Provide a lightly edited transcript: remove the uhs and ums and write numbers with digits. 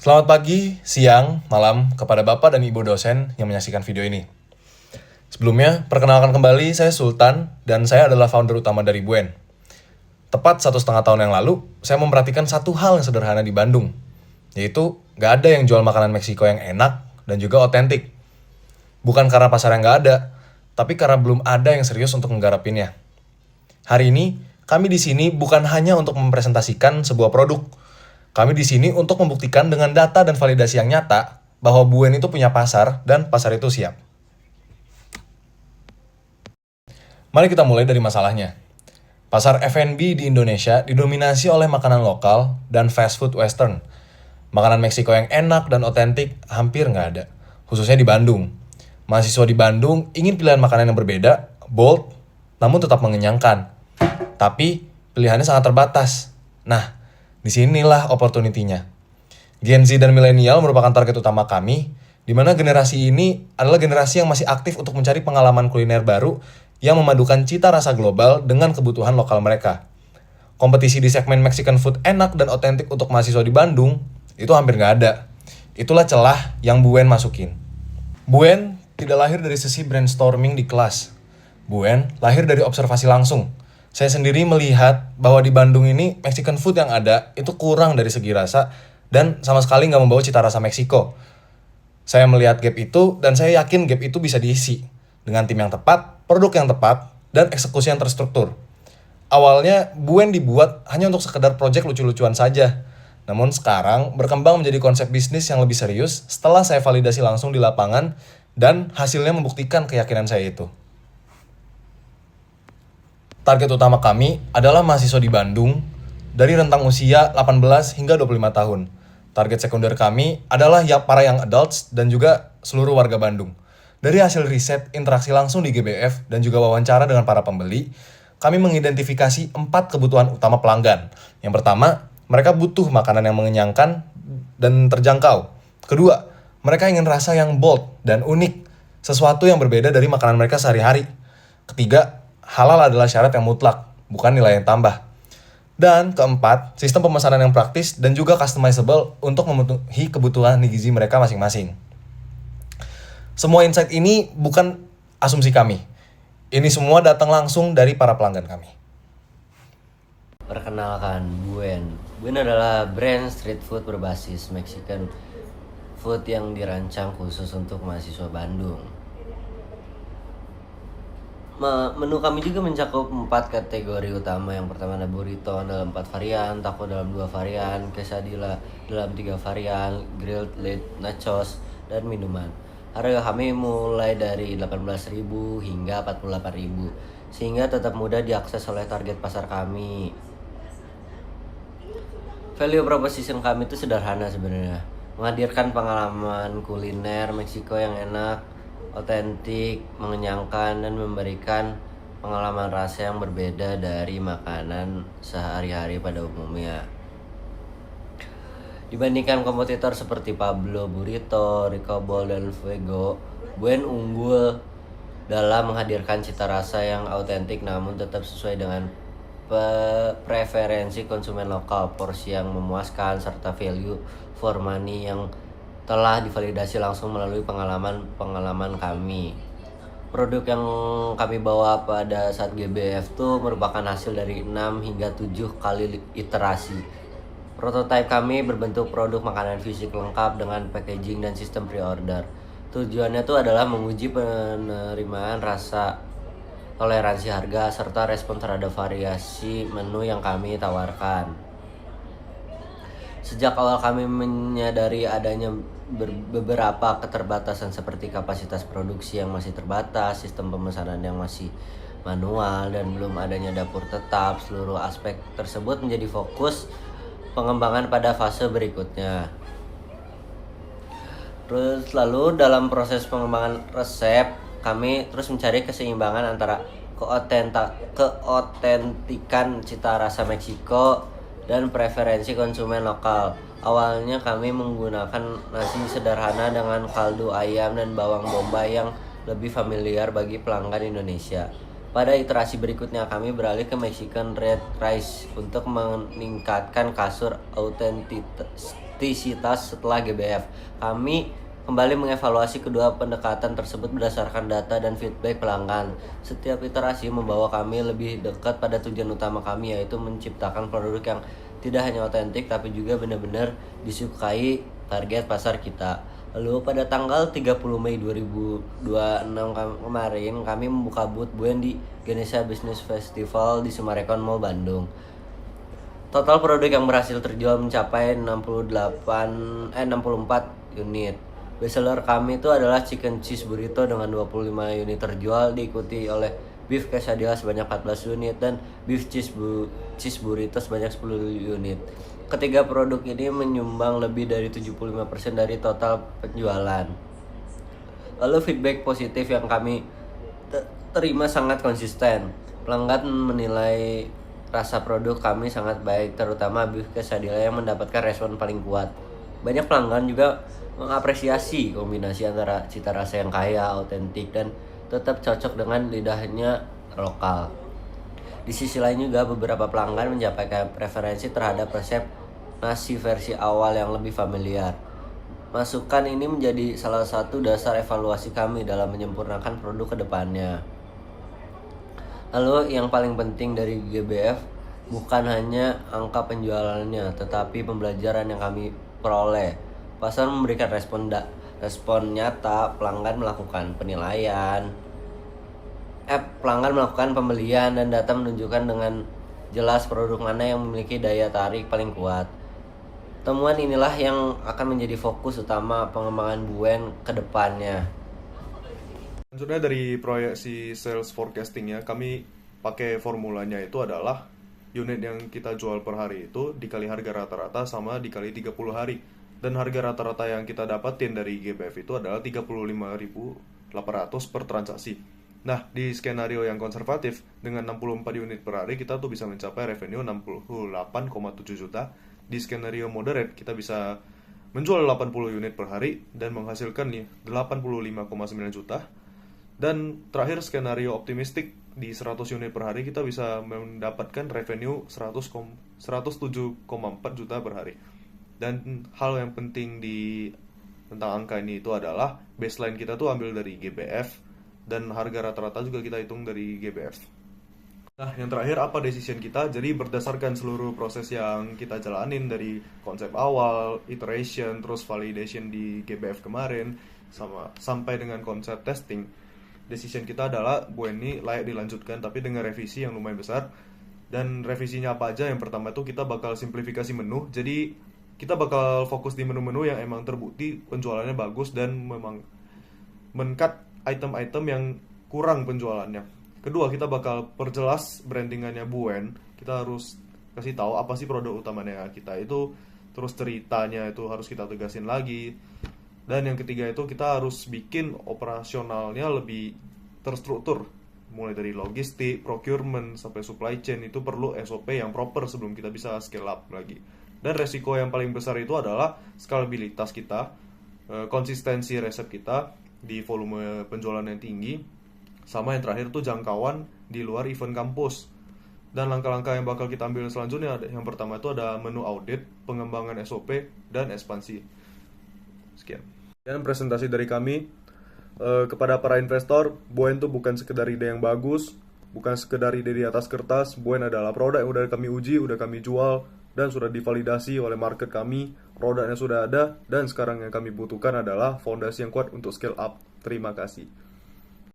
Selamat pagi, siang, malam kepada Bapak dan Ibu dosen yang menyaksikan video ini. Sebelumnya, perkenalkan kembali saya Sultan dan saya adalah founder utama dari Buen. Tepat 1,5 tahun yang lalu, saya memperhatikan satu hal yang sederhana di Bandung, yaitu gak ada yang jual makanan Meksiko yang enak dan juga otentik. Bukan karena pasar yang gak ada, tapi karena belum ada yang serius untuk menggarapinnya. Hari ini, kami di sini bukan hanya untuk mempresentasikan sebuah produk. Kami di sini untuk membuktikan dengan data dan validasi yang nyata bahwa Buen itu punya pasar dan pasar itu siap. Mari kita mulai dari masalahnya. Pasar F&B di Indonesia didominasi oleh makanan lokal dan fast food western. Makanan Meksiko yang enak dan otentik hampir nggak ada, khususnya di Bandung. Mahasiswa di Bandung ingin pilihan makanan yang berbeda, bold, namun tetap mengenyangkan. Tapi pilihannya sangat terbatas. Nah, disinilah opportunity-nya. Gen Z dan milenial merupakan target utama kami, di mana generasi ini adalah generasi yang masih aktif untuk mencari pengalaman kuliner baru yang memadukan cita rasa global dengan kebutuhan lokal mereka. Kompetisi di segmen Mexican food enak dan otentik untuk mahasiswa di Bandung, itu hampir nggak ada. Itulah celah yang Buen masukin. Buen tidak lahir dari sesi brainstorming di kelas. Buen lahir dari observasi langsung. Saya sendiri melihat bahwa di Bandung ini Mexican food yang ada itu kurang dari segi rasa dan sama sekali nggak membawa cita rasa Meksiko. Saya melihat gap itu dan saya yakin gap itu bisa diisi dengan tim yang tepat, produk yang tepat, dan eksekusi yang terstruktur. Awalnya Buen dibuat hanya untuk sekedar project lucu-lucuan saja. Namun sekarang berkembang menjadi konsep bisnis yang lebih serius setelah saya validasi langsung di lapangan dan hasilnya membuktikan keyakinan saya itu. Target utama kami adalah mahasiswa di Bandung dari rentang usia 18 hingga 25 tahun. Target sekunder kami adalah para young adults dan juga seluruh warga Bandung. Dari hasil riset, interaksi langsung di GBF dan juga wawancara dengan para pembeli, kami mengidentifikasi 4 kebutuhan utama pelanggan. Yang pertama, mereka butuh makanan yang mengenyangkan dan terjangkau. Kedua, mereka ingin rasa yang bold dan unik, sesuatu yang berbeda dari makanan mereka sehari-hari. Ketiga, halal adalah syarat yang mutlak, bukan nilai yang tambah. Dan keempat, sistem pemesanan yang praktis dan juga customizable untuk memenuhi kebutuhan gizi mereka masing-masing. Semua insight ini bukan asumsi kami. Ini semua datang langsung dari para pelanggan kami. Perkenalkan, Buen. Buen adalah brand street food berbasis Mexican food yang dirancang khusus untuk mahasiswa Bandung. Menu kami juga mencakup 4 kategori utama. Yang pertama ada burrito dalam 4 varian, taco dalam 2 varian, quesadilla dalam 3 varian, grilled late nachos, dan minuman. Harga kami mulai dari 18.000 hingga 48.000, sehingga tetap mudah diakses oleh target pasar kami. Value proposition kami itu sederhana sebenarnya. Menghadirkan pengalaman kuliner Meksiko yang enak, otentik, mengenyangkan, dan memberikan pengalaman rasa yang berbeda dari makanan sehari-hari pada umumnya. Dibandingkan kompetitor seperti Pablo Burrito, Rico Bowl, dan Fuego, Buen unggul dalam menghadirkan cita rasa yang autentik namun tetap sesuai dengan preferensi konsumen lokal, porsi yang memuaskan, serta value for money yang telah divalidasi langsung melalui pengalaman kami. Produk yang kami bawa pada saat GBF itu merupakan hasil dari 6 hingga 7 kali iterasi. Prototipe kami berbentuk produk makanan fisik lengkap dengan packaging dan sistem pre-order. Tujuannya itu adalah menguji penerimaan rasa, toleransi harga, serta respon terhadap variasi menu yang kami tawarkan. Sejak awal kami menyadari adanya beberapa keterbatasan seperti kapasitas produksi yang masih terbatas, sistem pemesanan yang masih manual, dan belum adanya dapur tetap. Seluruh aspek tersebut menjadi fokus pengembangan pada fase berikutnya. Terus lalu dalam proses pengembangan resep, kami terus mencari keseimbangan antara keotentikan cita rasa Meksiko dan preferensi konsumen lokal. Awalnya kami menggunakan nasi sederhana dengan kaldu ayam dan bawang bombay yang lebih familiar bagi pelanggan Indonesia. Pada iterasi berikutnya kami beralih ke Mexican Red Rice untuk meningkatkan kasur elastisitas setelah GBF. Kami kembali mengevaluasi kedua pendekatan tersebut berdasarkan data dan feedback pelanggan. Setiap iterasi membawa kami lebih dekat pada tujuan utama kami, yaitu menciptakan produk yang tidak hanya otentik tapi juga benar-benar disukai target pasar kita. Lalu pada tanggal 30 Mei 2026 kemarin kami membuka booth Buen di Ganesha Business Festival di Summarecon Mall Bandung. Total produk yang berhasil terjual mencapai 64 unit. Bestseller kami itu adalah Chicken Cheese Burrito dengan 25 unit terjual, diikuti oleh Beef Quesadilla sebanyak 14 unit dan Beef Cheese Burrito sebanyak 10 unit. Ketiga produk ini menyumbang lebih dari 75% dari total penjualan. Lalu feedback positif yang kami terima sangat konsisten. Pelanggan menilai rasa produk kami sangat baik, terutama Beef Quesadilla yang mendapatkan respon paling kuat. Banyak pelanggan juga mengapresiasi kombinasi antara cita rasa yang kaya, otentik, dan tetap cocok dengan lidahnya lokal. Di sisi lain juga beberapa pelanggan menyampaikan preferensi terhadap resep nasi versi awal yang lebih familiar. Masukan ini menjadi salah satu dasar evaluasi kami dalam menyempurnakan produk ke depannya. Lalu yang paling penting dari GBF bukan hanya angka penjualannya, tetapi pembelajaran yang kami peroleh. Pasar memberikan respon nyata, pelanggan melakukan pembelian dan data menunjukkan dengan jelas produk mana yang memiliki daya tarik paling kuat. Temuan inilah yang akan menjadi fokus utama pengembangan Buen ke depannya. Selanjutnya dari proyeksi sales forecastingnya, kami pakai formulanya itu adalah unit yang kita jual per hari itu dikali harga rata-rata sama dikali 30 hari. Dan harga rata-rata yang kita dapatin dari GBF itu adalah 35.800 per transaksi. Nah, di skenario yang konservatif dengan 64 unit per hari kita tuh bisa mencapai revenue 68,7 juta. Di skenario moderate kita bisa menjual 80 unit per hari dan menghasilkan 85,9 juta. Dan terakhir skenario optimistik di 100 unit per hari kita bisa mendapatkan revenue 107,4 juta per hari. Dan hal yang penting tentang angka ini itu adalah baseline kita tuh ambil dari GBF dan harga rata-rata juga kita hitung dari GBF. Nah, yang terakhir apa decision kita? Jadi berdasarkan seluruh proses yang kita jalanin dari konsep awal, iteration, terus validation di GBF kemarin, sampai dengan konsep testing, decision kita adalah Buen ini layak dilanjutkan tapi dengan revisi yang lumayan besar. Dan revisinya apa aja? Yang pertama itu kita bakal simplifikasi menu. Jadi kita bakal fokus di menu-menu yang emang terbukti penjualannya bagus dan memang men-cut item-item yang kurang penjualannya. Kedua, kita bakal perjelas brandingannya Buen. Kita harus kasih tahu apa sih produk utamanya kita itu, terus ceritanya itu harus kita tegasin lagi. Dan yang ketiga itu kita harus bikin operasionalnya lebih terstruktur. Mulai dari logistik, procurement, sampai supply chain itu perlu SOP yang proper sebelum kita bisa scale up lagi. Dan resiko yang paling besar itu adalah skalabilitas kita, konsistensi resep kita di volume penjualan yang tinggi, sama yang terakhir tuh jangkauan di luar event kampus. Dan langkah-langkah yang bakal kita ambil selanjutnya, yang pertama itu ada menu audit, pengembangan SOP, dan ekspansi. Sekian. Dan presentasi dari kami kepada para investor, Buen tuh bukan sekedar ide yang bagus, bukan sekedar ide di atas kertas. Buen adalah produk yang udah kami uji, udah kami jual, dan sudah divalidasi oleh market kami. Produknya sudah ada, dan sekarang yang kami butuhkan adalah fondasi yang kuat untuk scale up. Terima kasih.